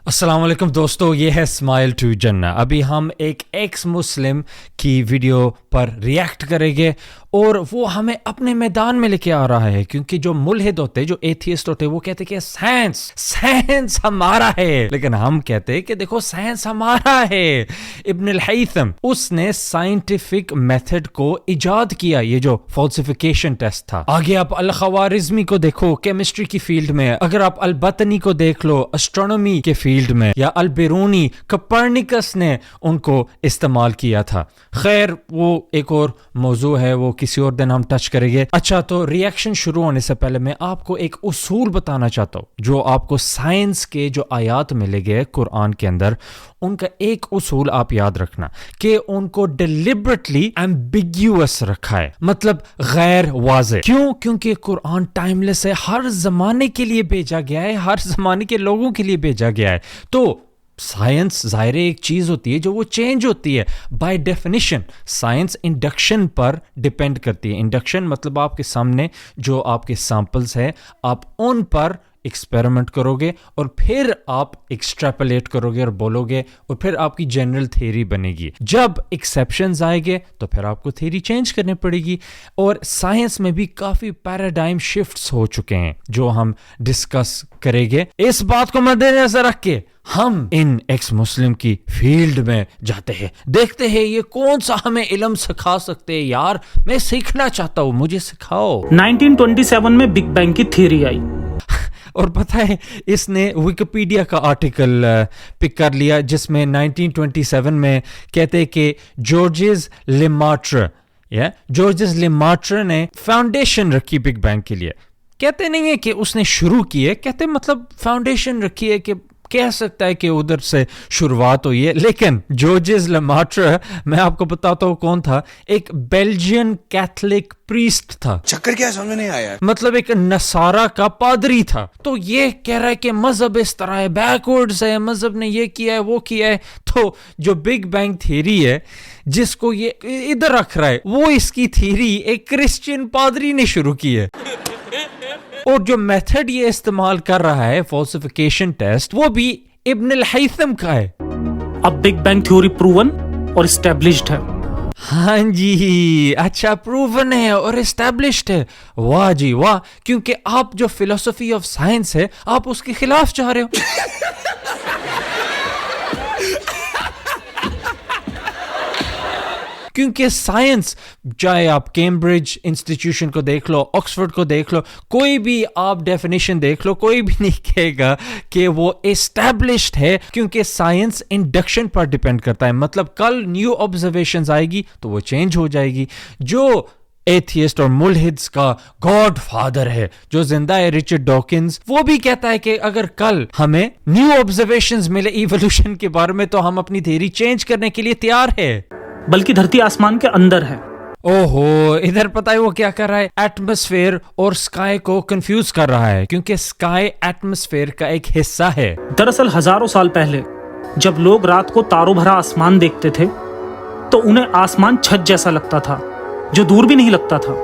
السلام علیکم دوستو، یہ ہے اسمائل ٹو جنہ۔ ابھی ہم ایک ایکس مسلم کی ویڈیو پر ریئیکٹ کریں گے اور وہ ہمیں اپنے میدان میں لے کے آ رہا ہے، کیونکہ جو ملحد ہوتے، جو ایتھیسٹ ہوتے، وہ کہتے کہ سائنس ہمارا ہے، لیکن ہم کہتے کہ دیکھو سائنس ہمارا ہے۔ ابن الہیثم اس نے سائنٹیفک میتھڈ کو ایجاد کیا، یہ جو فالسیفیکیشن ٹیسٹ تھا۔ آگے آپ الخوارزمی کو دیکھو کیمسٹری کی فیلڈ میں، اگر آپ البتنی کو دیکھ لو اسٹرونومی کے فیلڈ میں، یا البیرونی، کپرنیکس نے ان کو استعمال کیا تھا۔ خیر وہ ایک اور موضوع ہے، وہ کسی اور دن ہم ٹچ کریں گے۔ اچھا، تو ریئیکشن شروع ہونے سے پہلے میں آپ کو ایک اصول بتانا چاہتا ہوں جو آپ کو سائنس کے جو آیات ملے گئے قرآن کے اندر، ان کا ایک اصول آپ یاد رکھنا کہ ان کو ڈیلیبریٹلی ایمبیگیوس رکھا ہے، مطلب غیر واضح۔ کیوں؟ کیونکہ قرآن ٹائم لیس ہے، ہر زمانے کے لیے بھیجا گیا ہے، ہر زمانے کے لوگوں کے لیے بھیجا گیا ہے۔ تو سائنس ظاہر ایک چیز ہوتی ہے جو وہ چینج ہوتی ہے by definition. Science induction per depend کرتی ہے۔ انڈکشن مطلب آپ کے سامنے جو آپ کے سیمپلز ہیں، آپ ان پر ایکسپیریمنٹ کرو گے اور پھر آپ ایکسٹریپولیٹ کرو گے اور بولو گے، اور پھر آپ کی جنرل تھیوری بنے گی۔ جب ایکسیپشنز آئے گے تو پھر آپ کو تھیوری چینج کرنی پڑے گی۔ اور سائنس میں بھی کافی پیراڈائم شفٹس ہو چکے ہیں جو ہم ڈسکس کریں گے۔ اس بات کو مد نظر رکھ کے ہم ان ایکس مسلم کی فیلڈ میں جاتے ہیں، دیکھتے ہیں یہ کون سا ہمیں علم سکھا سکتے ہیں۔ یار میں سیکھنا چاہتا ہوں، مجھے سکھاؤ۔ 1927 میں بگ بینگ کی تھیوری آئی، اور پتہ ہے اس نے ویکیپیڈیا کا آرٹیکل پک کر لیا جس میں 1927 میں کہتے کہ جارجز لیماٹر نے فاؤنڈیشن رکھی بگ بینگ کے لیے۔ کہتے نہیں ہے کہ اس نے شروع کی ہے، کہتے مطلب فاؤنڈیشن رکھی ہے، کہ کہہ سکتا ہے کہ ادھر سے شروعات ہوئی ہے۔ لیکن جارجز لیماٹر، میں آپ کو بتاتا ہوں کون تھا، ایک بیلجین کیتھولک پریسٹ تھا۔ چکر کیا سمجھ نہیں آیا، مطلب ایک نصارہ کا پادری تھا۔ تو یہ کہہ رہا ہے کہ مذہب اس طرح ہے، بیکورڈز ہے، مذہب نے یہ کیا ہے، وہ کیا ہے۔ تو جو بگ بینگ تھیوری ہے جس کو یہ ادھر رکھ رہا ہے، وہ اس کی تھیوری ایک کرسچین پادری نے شروع کی ہے۔ اور جو میتھڈ یہ استعمال کر رہا ہے فالسیفیکیشن ٹیسٹ، وہ بھی ابن الہیثم کا ہے۔ اب بگ بینگ تھیوری پروون اور اسٹیبلشڈ ہے۔ ہاں جی، اچھا، پروون ہے اور اسٹیبلشڈ ہے۔ واہ جی واہ، کیونکہ آپ جو فلسفی آف سائنس ہے آپ اس کے خلاف جا رہے ہو۔ کیونکہ سائنس، چاہے آپ کیمبرج انسٹیٹیوشن کو دیکھ لو، آکسفورڈ کو دیکھ لو، کوئی بھی آپ ڈیفینیشن دیکھ لو، کوئی بھی نہیں کہے گا کہ وہ اسٹیبلشڈ ہے، کیونکہ سائنس انڈکشن پر ڈیپینڈ کرتا ہے۔ مطلب کل نیو آبزرویشنز آئے گی تو وہ چینج ہو جائے گی۔ جو ایتھیسٹ اور ملحدز کا گاڈ فادر ہے، جو زندہ ہے، رچرڈ ڈاکنز، وہ بھی کہتا ہے کہ اگر کل ہمیں نیو آبزرویشنز ملے ایوولوشن کے بارے میں تو ہم اپنی تھیوری چینج کرنے کے لیے تیار ہے۔ بلکہ دھرتی آسمان کے اندر ہے۔ اوہو، ادھر پتہ ہے وہ کیا کر رہا ہے، ایٹماسفیئر اور سکائی کو کنفیوز کر رہا ہے، کیونکہ سکائی ایٹماسفیئر کا ایک حصہ ہے۔ دراصل ہزاروں سال پہلے جب لوگ رات کو تاروں بھرا آسمان دیکھتے تھے تو انہیں آسمان چھت جیسا لگتا تھا جو دور بھی نہیں لگتا تھا۔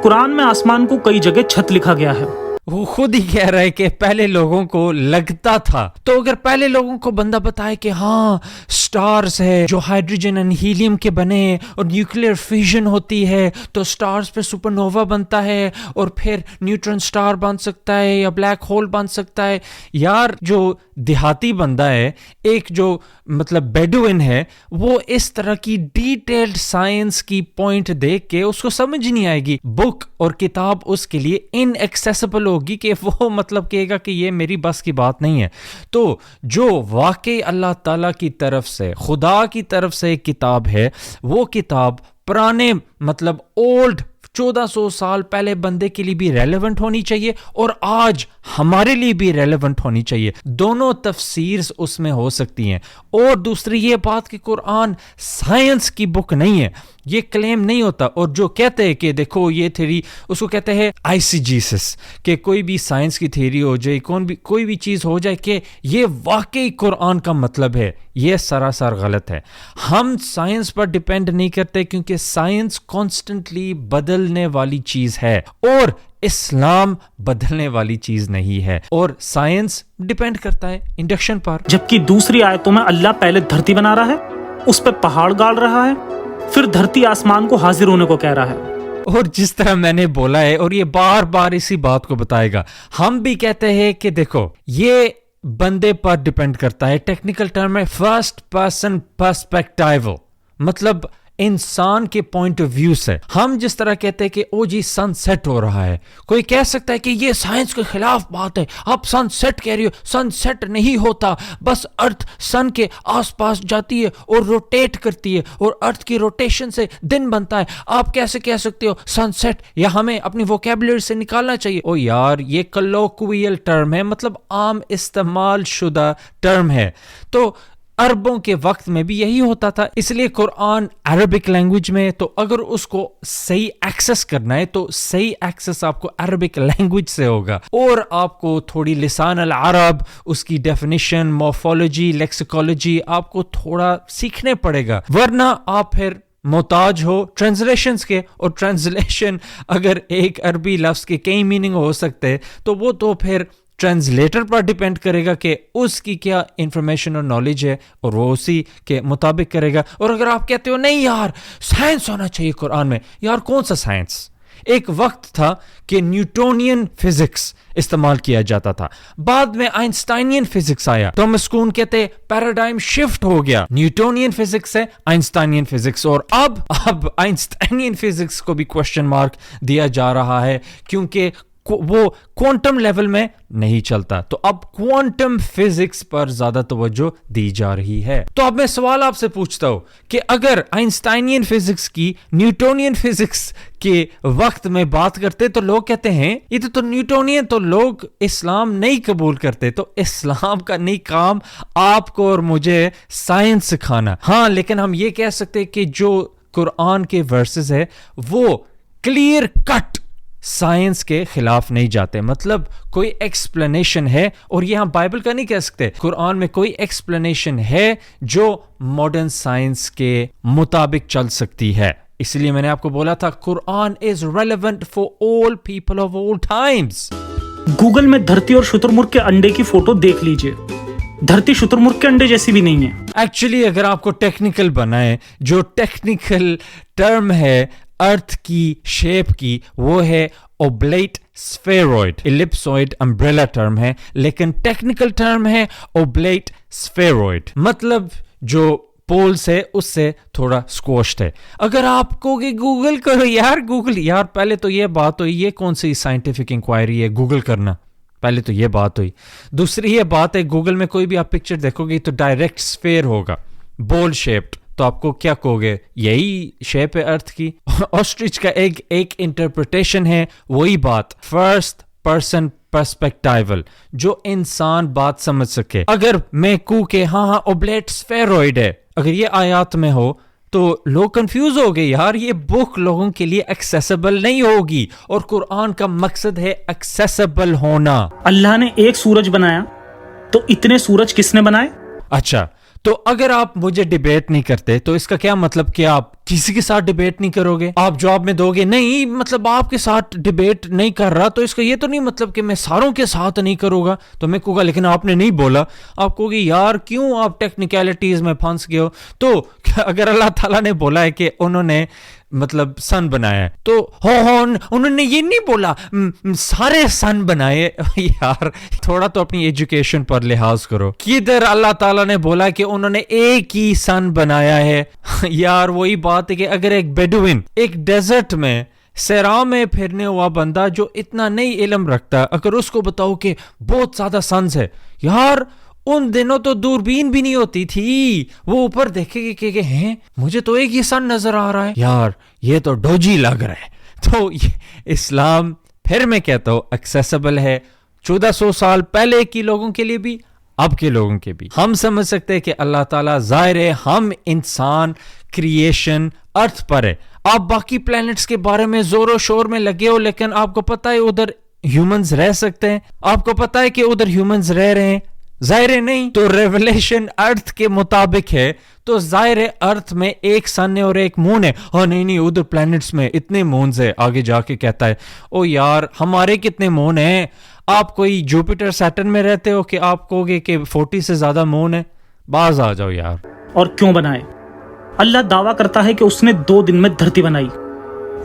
قرآن میں آسمان کو کئی جگہ چھت لکھا گیا ہے۔ وہ خود ہی کہہ رہا ہے کہ پہلے لوگوں کو لگتا تھا۔ تو اگر پہلے لوگوں کو بندہ بتائے کہ ہاں سٹارز ہے جو ہائیڈروجن اینڈ ہیلیم کے بنے اور نیوکلیئر فیوژن ہوتی ہے، تو سٹارز پہ سپر نووا بنتا ہے اور پھر نیوٹرن سٹار بن سکتا ہے یا بلیک ہول بن سکتا ہے۔ یار جو دیہاتی بندہ ہے، ایک جو مطلب بیڈوئن ہے، وہ اس طرح کی ڈیٹیلڈ سائنس کی پوائنٹ دیکھ کے اس کو سمجھ نہیں آئے گی۔ بک اور کتاب اس کے لیے ان ایکسیسیبل ہوگی کہ وہ مطلب کہے گا کہ یہ میری بس کی بات نہیں ہے۔ تو جو واقعی اللہ تعالیٰ کی طرف سے، خدا کی طرف سے ایک کتاب ہے، وہ کتاب پرانے مطلب اولڈ 1400 سال پہلے بندے کے لیے بھی ریلیونٹ ہونی چاہیے اور آج ہمارے لیے بھی ریلیونٹ ہونی چاہیے۔ دونوں تفسیرز اس میں ہو سکتی ہیں۔ اور دوسری یہ بات کہ قرآن سائنس کی بک نہیں ہے، یہ کلیم نہیں ہوتا۔ اور جو کہتے ہیں کہ دیکھو یہ تھیوری، اس کو کہتے ہیں آئیسیجیسس، کہ کوئی بھی سائنس کی تھیوری ہو جائے، کوئی بھی چیز ہو جائے کہ یہ واقعی قرآن کا مطلب ہے، یہ سراسر غلط ہے۔ ہم سائنس پر ڈیپینڈ نہیں کرتے، کیونکہ سائنس کانسٹنٹلی بدل بدلنے والی چیز ہے اور اسلام بدلنے والی چیز نہیں ہے, اور سائنس ڈیپینڈ کرتا ہے انڈکشن پر. جبکہ دوسری آیتوں میں اللہ پہلے دھرتی بنا رہا ہے, اس پہ پہاڑ گاڑ رہا ہے, پھر دھرتی آسمان کو حاضر ہونے کو کہہ رہا ہے. اور جس طرح میں نے بولا ہے, اور یہ بار بار اسی بات کو بتائے گا, ہم بھی کہتے ہیں کہ دیکھو یہ بندے پر ڈیپینڈ کرتا ہے. ٹیکنیکل ٹرم ہے فرسٹ پرسن پرسپیکٹیو, مطلب انسان کے پوائنٹ آف ویو سے. ہم جس طرح کہتے ہیں کہ او جی سن سیٹ ہو رہا ہے, کوئی کہہ سکتا ہے کہ یہ سائنس کے خلاف بات ہے, آپ سن سیٹ کہہ رہی ہو, سن سیٹ نہیں ہوتا, بس ارتھ سن کے آس پاس جاتی ہے اور روٹیٹ کرتی ہے, اور ارتھ کی روٹیشن سے دن بنتا ہے. آپ کیسے کہہ سکتے ہو سن سیٹ؟ یا ہمیں اپنی ووکیبلری سے نکالنا چاہیے. او یار یہ کلوکویل ٹرم ہے, مطلب عام استعمال شدہ ٹرم ہے. تو عربوں کے وقت میں بھی یہی ہوتا تھا, اس لیے قرآن عربک لینگویج میں, تو اگر اس کو صحیح ایکسس کرنا ہے تو صحیح ایکسس آپ کو عربک لینگویج سے ہوگا, اور آپ کو تھوڑی لسان العرب, اس کی ڈیفینیشن, مورفولوجی, لیکسیکولوجی آپ کو تھوڑا سیکھنے پڑے گا, ورنہ آپ پھر محتاج ہو ٹرانسلیشنز کے. اور ٹرانسلیشن اگر ایک عربی لفظ کے کئی میننگ ہو سکتے تو وہ تو پھر ٹرانسلیٹر پر ڈیپینڈ کرے گا کہ اس کی کیا انفارمیشن اور نالج ہے, اور وہ اسی کے مطابق کرے گا. اور اگر آپ کہتے ہو نہیں یار سائنس ہونا چاہیے قرآن میں, یار کون سا سائنس؟ ایک وقت تھا کہ نیوٹونین فزکس استعمال کیا جاتا تھا, بعد میں آئنسٹائنین فزکس آیا. تومس کون کہتے پیراڈائم شفٹ ہو گیا, نیوٹونین فزکس سے آئنسٹائنین فزکس, اور اب آئنسٹائنین فزکس کو بھی کوشچن مارک دیا جا رہا ہے کیونکہ وہ کوانٹم لیول میں نہیں چلتا. تو اب کوانٹم فزکس پر زیادہ توجہ دی جا رہی ہے. تو اب میں سوال آپ سے پوچھتا ہوں کہ اگر آئنسٹائنین فزکس کی نیوٹونین فزکس کے وقت میں بات کرتے تو لوگ کہتے ہیں یہ تو نیوٹونین, تو لوگ اسلام نہیں قبول کرتے. تو اسلام کا نہیں کام آپ کو اور مجھے سائنس سکھانا. ہاں لیکن ہم یہ کہہ سکتے کہ جو قرآن کے ورسز ہے وہ کلیئر کٹ سائنس کے خلاف نہیں جاتے, مطلب کوئی ایکسپلینیشن ہے, اور یہ ہم بائبل کا نہیں کہہ سکتے, قرآن میں کوئی ایکسپلینیشن ہے جو ماڈرن سائنس کے مطابق چل سکتی ہے. اس لیے میں نے آپ کو بولا تھا Quran is relevant for all people of all times. Google میں دھرتی اور شتر مرغ کے انڈے کی فوٹو دیکھ لیجئے, دھرتی شتر مرغ کے انڈے جیسی بھی نہیں ہے. ایکچولی اگر آپ کو ٹیکنیکل بنائے, جو ٹیکنیکل ٹرم ہے ارتھ کی شیپ کی وہ ہے اوبلیٹ سفیروئڈ, ایلپسوئڈ امبریلا ٹرم ہے, لیکن ٹیکنیکل ٹرم ہے اوبلیٹ سفیروئڈ, مطلب جو پولز ہے اس سے تھوڑا سکوشڈ ہے. اگر آپ کو کہ گوگل کرو, یار گوگل, یار پہلے تو یہ بات ہوئی, یہ کون سی سائنٹیفک انکوائری ہے گوگل کرنا, پہلے تو یہ بات ہوئی. دوسری یہ بات ہے گوگل میں کوئی بھی آپ پکچر دیکھو گے تو ڈائریکٹ سفیر ہوگا, بول شیپڈ, تو آپ کو کیا کہو گے یہی شیپ ہے ارتھ کی. آسٹرچ کا ایک انٹرپریٹیشن ہے وہی بات, فرسٹ پرسن پرسپیکٹیول, جو انسان بات سمجھ سکے. اگر میں کہوں کہ ہاں اوبلیٹ سفیروئڈ ہے, اگر یہ آیات میں ہو تو لوگ کنفیوز ہو گئے, یار یہ بک لوگوں کے لیے ایکسیسیبل نہیں ہوگی, اور قرآن کا مقصد ہے ایکسیسیبل ہونا. اللہ نے ایک سورج بنایا تو اتنے سورج کس نے بنائے؟ اچھا, تو اگر آپ مجھے ڈیبیٹ نہیں کرتے تو اس کا کیا مطلب کہ آپ کسی کے ساتھ ڈیبیٹ نہیں کرو گے؟ آپ جواب میں دو گے نہیں مطلب آپ کے ساتھ ڈیبیٹ نہیں کر رہا, تو اس کا یہ تو نہیں مطلب کہ میں ساروں کے ساتھ نہیں کروں گا. تو میں کہوں گا لیکن آپ نے نہیں بولا. آپ کہو گے یار کیوں آپ ٹیکنیکلٹیز میں پھنس گئے ہو. تو اگر اللہ تعالیٰ نے بولا ہے کہ انہوں نے مطلب سن بنایا ہے تو انہوں نے یہ نہیں بولا سارے سن بنائے. یار تھوڑا تو اپنی ایجوکیشن پر لحاظ کرو. کدھر اللہ تعالیٰ نے بولا کہ انہوں نے ایک ہی سن بنایا ہے؟ یار وہی بات ہے کہ اگر ایک بیڈوین ایک ڈیزرٹ میں صحرا میں پھرنے ہوا بندہ جو اتنا نہیں علم رکھتا, اگر اس کو بتاؤ کہ بہت زیادہ سنز ہے, یار ان دنوں تو دوربین بھی نہیں ہوتی تھی, وہ اوپر دیکھے گے کہ ہیں مجھے تو ایک ہی سن نظر آ رہا ہے, یار یہ تو ڈوجی لگ رہا ہے. تو اسلام پھر میں کہتا ہوں ایکسیسیبل ہے 1400 سال پہلے کی لوگوں کے لیے بھی, اب کے لوگوں کے بھی. ہم سمجھ سکتے ہیں کہ اللہ تعالیٰ ظاہر ہے ہم انسان کریشن ارتھ پر ہے. آپ باقی پلینٹس کے بارے میں زور و شور میں لگے ہو, لیکن آپ کو پتہ ہے ادھر ہیومنز رہ سکتے ہیں, آپ کو پتہ ہے کہ ادھر ہیومنز رہ رہے ہیں, ظاہر نہیں تو ریولیشن ارتھ کے مطابق ہے تو ظاہر ارتھ میں ایک سن ہے اور ایک مون ہے. ہاں نہیں ادھر پلانٹس میں اتنے مونز ہے. آگے جا کے کہتا ہے او یار ہمارے کتنے مون ہیں, آپ کوئی جوپیٹر سیٹرن میں رہتے ہو کہ آپ کہو گے کہ 40 سے زیادہ مون ہے؟ باز آ جاؤ یار. اور کیوں بنائے؟ اللہ دعویٰ کرتا ہے کہ اس نے 2 دن میں دھرتی بنائی.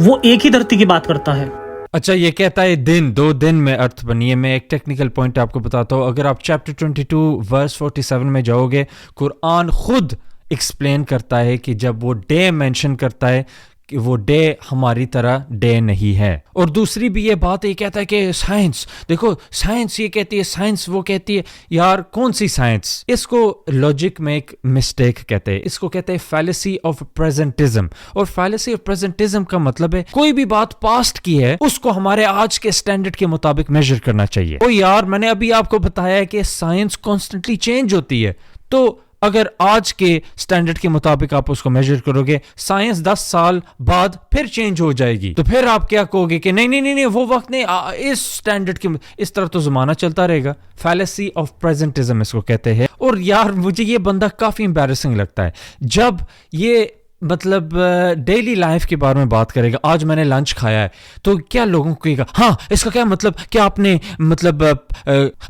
وہ ایک ہی دھرتی کی بات کرتا ہے. اچھا یہ کہتا ہے 2 دن میں ارتھ بنی ہے. میں ایک ٹیکنیکل پوائنٹ آپ کو بتاتا ہوں. اگر آپ چیپٹر 22 ورس 47 میں جاؤ گے, قرآن خود ایکسپلین کرتا ہے کہ جب وہ ڈے مینشن کرتا ہے کہ وہ ڈے ہماری طرح ڈے نہیں ہے. اور دوسری بھی یہ بات ہے, یہ کہتا ہے کہ سائنس دیکھو, سائنس یہ کہتی ہے, سائنس وہ کہتی ہے. یار کون سی سائنس؟ اس کو لاجک میں ایک مسٹیک کہتے ہیں. اس کو کہتے ہیں فیلیسی آف پریزنٹزم. اور فیلیسی آف پریزنٹزم کا مطلب ہے کوئی بھی بات پاسٹ کی ہے اس کو ہمارے آج کے اسٹینڈرڈ کے مطابق میجر کرنا چاہیے. او یار میں نے ابھی آپ کو بتایا ہے کہ سائنس کانسٹنٹلی چینج ہوتی ہے, تو اگر آج کے سٹینڈرڈ کے مطابق آپ اس کو میجر کرو گے, سائنس 10 سال بعد پھر چینج ہو جائے گی, تو پھر آپ کیا کہو گے کہ نہیں وہ وقت نہیں, اس سٹینڈرڈ کے اس طرح تو زمانہ چلتا رہے گا. فیلیسی آف پریزنٹزم اس کو کہتے ہیں. اور یار مجھے یہ بندہ کافی امبیرسنگ لگتا ہے جب یہ مطلب ڈیلی لائف کے بارے میں بات کرے گا. آج میں نے لنچ کھایا ہے تو کیا لوگوں کو کہے گا ہاں اس کا کیا مطلب کہ آپ نے مطلب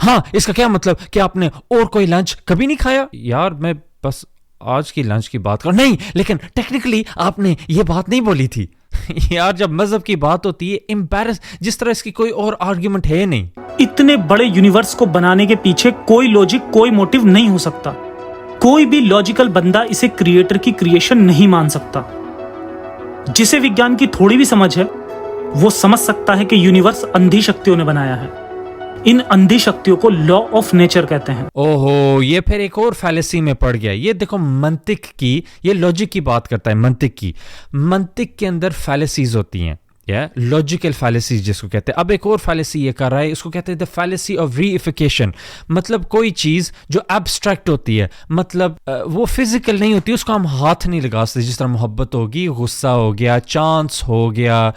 ہاں اس کا کیا مطلب کہ آپ نے اور کوئی لنچ کبھی نہیں کھایا؟ یار میں بس آج کی لنچ کی بات کر نہیں, لیکن ٹیکنیکلی آپ نے یہ بات نہیں بولی تھی. یار جب مذہب کی بات ہوتی ہے امبیرس, جس طرح اس کی کوئی اور آرگیومنٹ ہے نہیں. اتنے بڑے یونیورس کو بنانے کے پیچھے کوئی لاجک کوئی موٹیو نہیں ہو سکتا. کوئی بھی لاجیکل بندہ اسے کریٹر کی کریشن نہیں مان سکتا. جسے وگیان کی تھوڑی بھی سمجھ ہے وہ سمجھ سکتا ہے کہ یونیورس اندھی شکتیوں نے بنایا ہے. ان اندھی شکتیوں کو لا آف نیچر کہتے ہیں. اوہو یہ پھر ایک اور فیلیسی میں پڑ گیا. یہ دیکھو منطق کی, یہ لاجک کی بات کرتا ہے, منطق کی. منطق کے اندر فیلیسیز ہوتی ہیں, لاجیکل فیلیسیز جس کو کہتے ہیں. اب ایک اور فیلیسی یہ کر رہا ہے, اس کو کہتے ہیں دا فیلیسی آف ری ایفیکیشن. مطلب کوئی چیز جو ایبسٹریکٹ ہوتی ہے, مطلب وہ فزیکل نہیں ہوتی, اس کو ہم ہاتھ نہیں لگا سکتے. جس طرح محبت ہوگی, غصہ ہو گیا, چانس ہو گیا,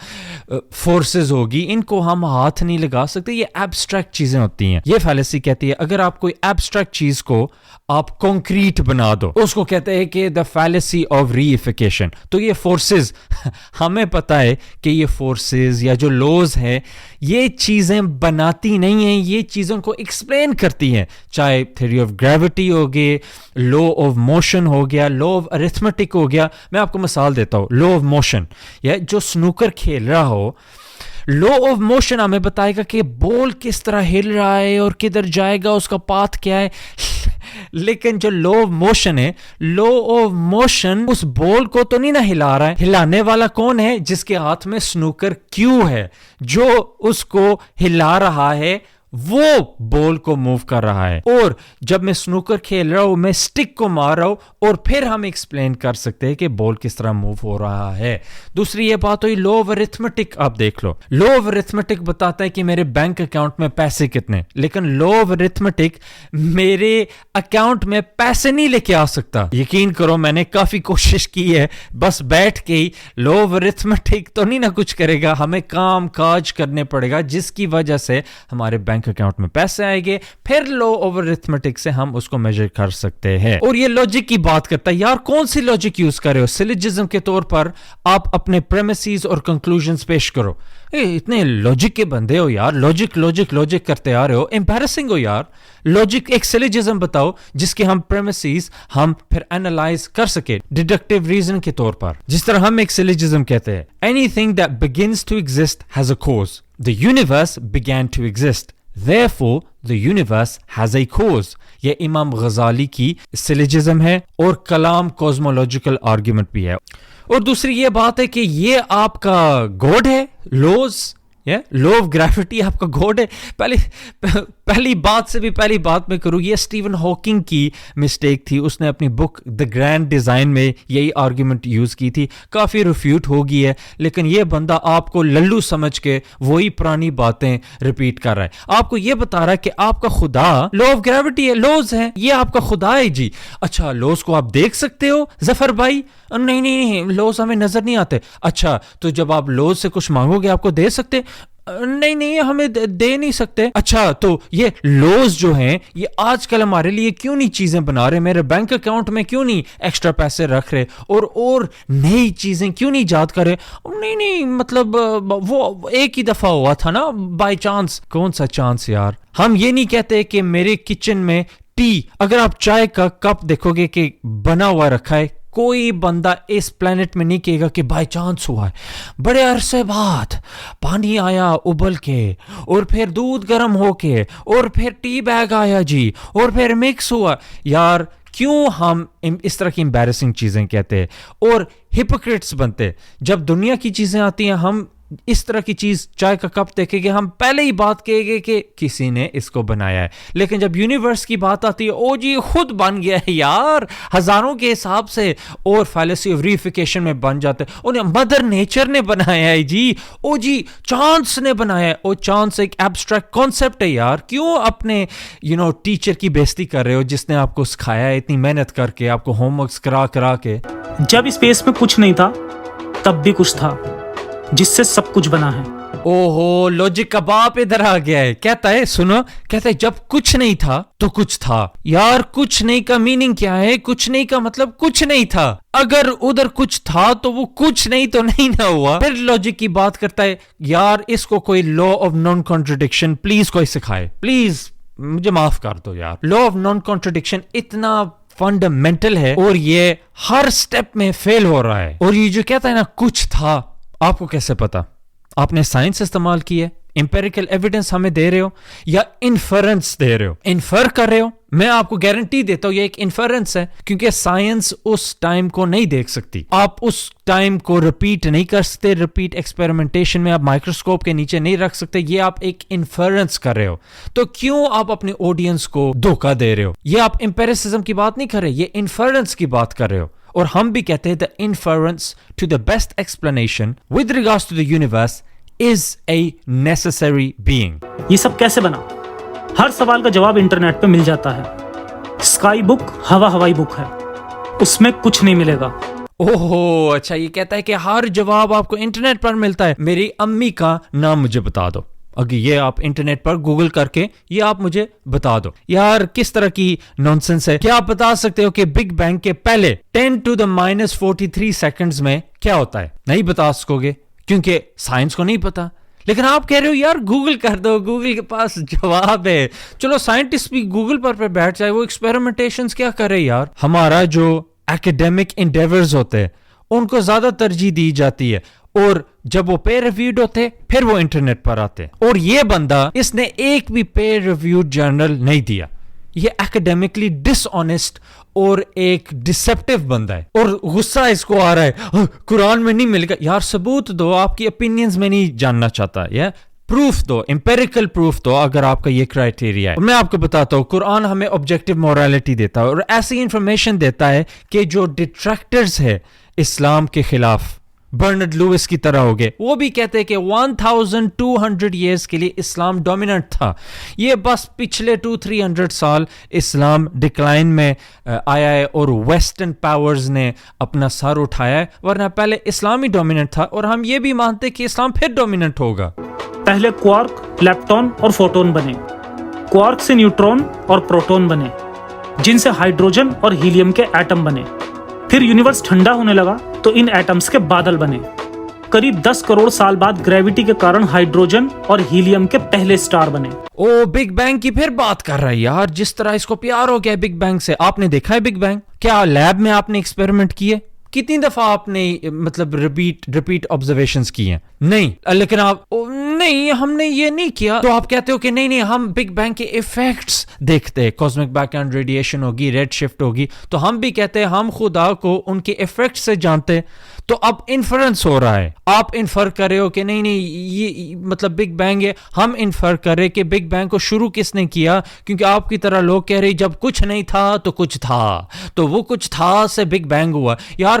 فورسز ہوگی, ان کو ہم ہاتھ نہیں لگا سکتے. یہ ایبسٹریکٹ چیزیں ہوتی ہیں. یہ فیلیسی کہتی ہے اگر آپ کوئی ایبسٹریکٹ چیز کو آپ کنکریٹ بنا دو, اس کو کہتے ہیں کہ دا فیلیسی آف ری ایفیکیشن. تو یہ فورسز ہمیں پتہ ہے کہ یہ فورسز یا جو لوز ہیں یہ چیزیں بناتی نہیں ہیں, یہ چیزوں کو ایکسپلین کرتی ہیں. چاہے تھیوری آف گریوٹی ہو گیا, لو آف موشن ہو گیا, لو آف ارتھمیٹک ہو گیا. میں آپ کو مثال دیتا ہوں. لو آف موشن, یا جو سنوکر کھیل رہا ہو, لو آف موشن ہمیں بتائے گا کہ بال کس طرح ہل رہا ہے اور کدھر جائے گا, اس کا پاتھ کیا ہے. لیکن جو لو آف موشن ہے, لو آف موشن اس بال کو تو نہیں نہ ہلا رہا ہے. ہلانے والا کون ہے؟ جس کے ہاتھ میں سنوکر کیو ہے, جو اس کو ہلا رہا ہے وہ بال کو موو کر رہا ہے. اور جب میں سنوکر کھیل رہا ہوں, میں سٹک کو مار رہا ہوں, اور پھر ہم ایکسپلین کر سکتے ہیں کہ بال کس طرح موو ہو رہا ہے. دوسری یہ بات ہوئی لو آف ارتھمیٹک. آپ دیکھ لو, لو آف ارتھمیٹک بتاتا ہے کہ میرے بینک اکاؤنٹ میں پیسے کتنے, لیکن لو آف ارتھمیٹک میرے اکاؤنٹ میں پیسے نہیں لے کے آ سکتا. یقین کرو میں نے کافی کوشش کی ہے, بس بیٹھ کے ہی لو آف ارتھمیٹک تو نہیں نہ کچھ کرے گا, ہمیں کام کاج کرنے پڑے گا, جس کی وجہ سے ہمارے بینک اکاؤنٹ میں پیسے آئیں گے. پھر لو آف ارتھمیٹک سے ہم اس کو میجر کر سکتے ہیں. اور یہ لاجک کی بات کرتا ہے. یار کون سی لاجک یوز کر رہے ہو؟ سیلوجزم کے طور پر آپ اپنے پریمیسز اور کنکلوژنز پیش کرو. اتنے لاجک کے بندے ہو یار, لاجک کرتے آ رہے ہو, امبیرسنگ ہو یار. لاجک ایک سیلوجزم بتاؤ جس کے ہم پریمیسز ہم پھر انالائز کر سکے ڈیڈکٹیو ریزن کے طور پر. جس طرح ہم ایک سیلوجزم کہتے ہیں, anything that begins to exist has a cause. The universe began to exist. Therefore, the universe has a cause. یہ امام غزالی کی سیلوجزم ہے اور کلام کوزمولوجیکل آرگیومنٹ بھی ہے. اور دوسری یہ بات ہے کہ یہ آپ کا گوڈ ہے, لوز, لو آف گریوٹی آپ کا گوڈ ہے. پہلی بات سے بھی پہلی بات میں کروں, یہ اسٹیون ہاکنگ کی مسٹیک تھی. اس نے اپنی بک دا گرینڈ ڈیزائن میں یہی آرگیومنٹ یوز کی تھی, کافی ریفیوٹ ہو گئی ہے, لیکن یہ بندہ آپ کو للو سمجھ کے وہی پرانی باتیں ریپیٹ کر رہا ہے. آپ کو یہ بتا رہا ہے کہ آپ کا خدا لو آف گریوٹی ہے, لوز ہے, یہ آپ کا خدا ہے جی. اچھا لوز کو آپ دیکھ سکتے ہو ظفر بھائی؟ نہیں لوز ہمیں نظر نہیں آتے. اچھا تو جب آپ لوز سے کچھ مانگو گے آپ کو دے سکتے؟ نہیں نہیں ہمیں دے نہیں سکتے. اچھا تو یہ لوز جو ہیں یہ آج کل ہمارے لیے کیوں نہیں چیزیں بنا رہے, میرے بینک اکاؤنٹ میں کیوں نہیں ایکسٹرا پیسے رکھ رہے, اور نئی چیزیں کیوں نہیں ایجاد کرے. نہیں مطلب وہ ایک ہی دفعہ ہوا تھا نا بائی چانس. کون سا چانس یار. ہم یہ نہیں کہتے کہ میرے کچن میں ٹی, اگر آپ چائے کا کپ دیکھو گے کہ بنا ہوا رکھا ہے, کوئی بندہ اس پلانٹ میں نہیں کہے گا کہ بائی چانس ہوا ہے. بڑے عرصے بعد پانی آیا ابل کے, اور پھر دودھ گرم ہو کے, اور پھر ٹی بیگ آیا جی, اور پھر مکس ہوا. یار کیوں ہم اس طرح کی امبیرسنگ چیزیں کہتے اور ہپوکریٹس بنتے. جب دنیا کی چیزیں آتی ہیں ہم اس طرح کی چیز چائے کا کپ دیکھیں گے, ہم پہلے ہی بات کہیں گے کہ کسی نے اس کو بنایا ہے. لیکن جب یونیورس کی بات آتی ہے, او جی خود بن گیا ہے یار, ہزاروں کے حساب سے, اور فیلسی آف ریفیکیشن میں بن جاتے ہیں. انہیں مدر نیچر نے بنایا ہے جی, او جی چانس نے بنایا ہے. او چانس ایک ایبسٹریکٹ کانسیپٹ ہے یار. کیوں اپنے ٹیچر کی بےزتی کر رہے ہو جس نے آپ کو سکھایا ہے اتنی محنت کر کے, آپ کو ہوم ورکس کرا کے. جب اسپیس میں کچھ نہیں تھا تب بھی کچھ تھا جس سے سب کچھ بنا ہے. اوہو لوجک کا باپ ادھر آ گیا ہے. کہتا ہے سنو, کہتا ہے جب کچھ نہیں تھا تو کچھ تھا. یار کچھ نہیں کا میننگ کیا ہے؟ کچھ نہیں کا مطلب کچھ نہیں تھا. اگر ادھر کچھ تھا تو وہ کچھ نہیں تو نہیں نہ ہوا. پھر لوجک کی بات کرتا ہے. یار اس کو کوئی law of non contradiction please کوئی سکھائے, پلیز مجھے معاف کر دو یار. لا آف نان کانٹرڈکشن اتنا فنڈامنٹل ہے اور یہ ہر سٹیپ میں فیل ہو رہا ہے. اور یہ جو کہتا ہے نا کچھ تھا, آپ کو کیسے پتا؟ آپ نے سائنس استعمال کی ہے, امپیریکل ایویڈنس ہمیں دے رہے ہو, یا انفرنس دے رہے ہو, انفر کر رہے ہو؟ میں آپ کو گارنٹی دیتا ہوں یہ ایک انفرنس ہے, کیونکہ سائنس اس ٹائم کو نہیں دیکھ سکتی. آپ اس ٹائم کو ریپیٹ نہیں کر سکتے, ریپیٹ ایکسپیریمنٹیشن میں آپ مائکروسکوپ کے نیچے نہیں رکھ سکتے. یہ آپ ایک انفرنس کر رہے ہو. تو کیوں آپ اپنے آڈینس کو دھوکہ دے رہے ہو؟ یہ آپ امپیریسزم کی بات نہیں کر رہے, یہ انفرنس کی بات کر رہے ہو. اور ہم بھی کہتے ہیں the inference to the best explanation with regards to the universe is a necessary being. یہ سب کیسے بنا؟ ہر سوال کا جواب انٹرنیٹ پہ مل جاتا ہے. اسکائی بک ہوائی بک ہے, اس میں کچھ نہیں ملے گا. اوہو اچھا, یہ کہتا ہے کہ ہر جواب آپ کو انٹرنیٹ پر ملتا ہے. میری امی کا نام مجھے بتا دو, اگر یہ آپ انٹرنیٹ پر گوگل کر کے یہ آپ مجھے بتا دو. یار کس طرح کی نونسنس ہے. کیا آپ بتا سکتے ہو کہ بگ بینگ کے پہلے 10⁻43 سیکنڈز میں کیا ہوتا ہے؟ نہیں بتا سکو گے کیونکہ سائنس کو نہیں پتا. لیکن آپ کہہ رہے ہو یار گوگل کر دو, گوگل کے پاس جواب ہے. چلو سائنٹسٹ بھی گوگل پر بیٹھ جائے, وہ ایکسپیریمنٹیشنز کیا کرے یار. ہمارا جو ایکیڈیمک انڈیورز ہوتے ہیں ان کو زیادہ ترجیح دی جاتی ہے, اور جب وہ پے ریویوڈ ہوتے پھر وہ انٹرنیٹ پر آتے. اور یہ بندہ اس نے ایک بھی پے ریویوڈ جرنل نہیں دیا. یہ ایکیڈیمکلی ڈس آنیسٹ اور ایک ڈسپٹیو بندہ ہے, اور غصہ اس کو آ رہا ہے قرآن میں نہیں ملے گا. یار ثبوت دو, آپ کی اپینینز میں نہیں جاننا چاہتا. پروف دو, امپیریکل پروف دو اگر آپ کا یہ کرائٹیریا ہے. میں آپ کو بتاتا ہوں قرآن ہمیں آبجیکٹیو مورالیٹی دیتا ہے اور ایسی انفارمیشن دیتا ہے کہ جو ڈیٹریکٹرز ہے اسلام کے خلاف, برنڈ لوئس کی طرح ہو گئے, وہ بھی کہتے ہیں کہ 1200 ایئرز کے لیے اسلام ڈومیننٹ تھا. یہ بس پچھلے 200-300 سال اسلام ڈکلائن میں آیا ہے اور ویسٹرن پاورز نے اپنا سر اٹھایا ہے, ورنہ پہلے اسلام ہی ڈومیننٹ تھا. اور ہم یہ بھی مانتے کہ اسلام پھر ڈومیننٹ ہوگا. پہلے کوارک, لیپٹون اور فوٹون بنے. کوارک سے نیوٹرون اور پروٹون بنے, جن سے ہائیڈروجن اور ہیلیم کے ایٹم بنے. پھر یونیورس ٹھنڈا ہونے لگا تو ان ایٹمز کے بادل بنے. قریب 10 کروڑ سال بعد گریوٹی کے کارن ہائیڈروجن اور ہیلیم کے پہلے سٹار بنے. او بگ بینگ کی پھر بات کر رہا ہے یار, جس طرح اس کو پیار ہو گیا بگ بینگ سے. آپ نے دیکھا ہے بگ بینگ؟ کیا لیب میں آپ نے ایکسپیریمنٹ کیے؟ کتنی دفعہ آپ نے مطلب ریپیٹ آبزرویشنز کی ہیں؟ نہیں. لیکن آپ نہیں ہم نے یہ نہیں کیا, تو آپ کہتے ہو کہ نہیں ہم بگ بینگ کے ایفیکٹس دیکھتے, کاسمک بیک گراؤنڈ ریڈیشن ہوگی, ریڈ شفٹ ہوگی, تو ہم بھی کہتے ہیں ہم خدا کو ان کے ایفیکٹ سے جانتے. تو اب انفرنس ہو رہا ہے, آپ انفر کر رہے ہو کہ نہیں یہ مطلب بگ بینگ ہے. ہم انفر کر رہے کہ بگ بینگ کو شروع کس نے کیا, کیونکہ آپ کی طرح لوگ کہہ رہے جب کچھ نہیں تھا تو کچھ تھا, تو وہ کچھ تھا سے بگ بینگ ہوا. یار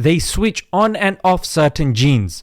they switch on and off certain genes।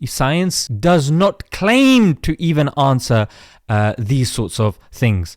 Science does not claim to even answer these sorts of things,